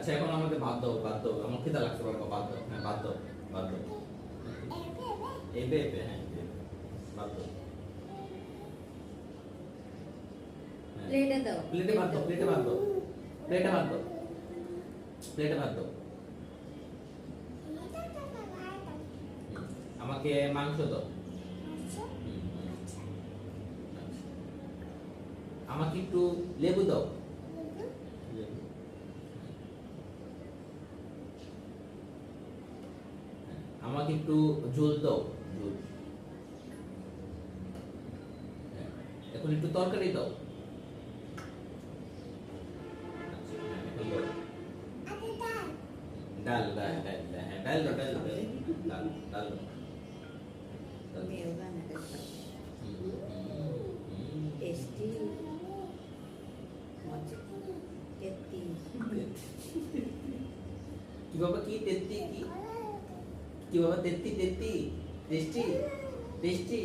আচ্ছা এখন আমাকে ভাত দাও, ভাত দাও, আমার খিদা লাগছে বাবা, ভাত দাও, হ্যাঁ ভাত দাও, ভাত দাও। এবে এবে, হ্যাঁ এবে, ভাত দাও। হ্যাঁ। প্লেটে দাও। প্লেটে ভাত দাও, প্লেটে ভাত দাও, প্লেটে ভাত দাও, প্লেটে ভাত দাও। আমাকে মাংস দাও। হুম, হুম। আচ্ছা। আমাকে একটু লেবু দাও। লেবু। হ্যাঁ, আমাকে একটু ঝোল দাও, ঝোল। হ্যাঁ, এখন একটু তরকারি দাও। আচ্ছা, হ্যাঁ, এখন দাও। ডাল, ডাল, ডাল, ডাল, হ্যাঁ, ডাল দাও, ডাল দাও, ডাল, ডাল, ডাল দাও। ডাল দাও। মেও বানাতে পারে। হুম, হুম, টেস্টি মজা টেস্টি কি বাবা, কি তেত্তি, কি কি বাবা, তেত্তি তেত্তি, টেস্টি টেস্টি।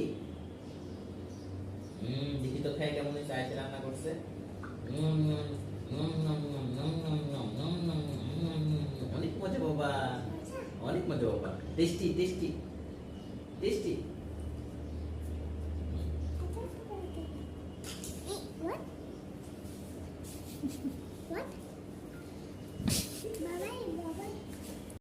দেখি তো খাই কেমন হয়েছে, আয়সা রান্না করছে। অনেক মজা বাবা, অনেক মজা বাবা, tasty tasty tasty. What? What?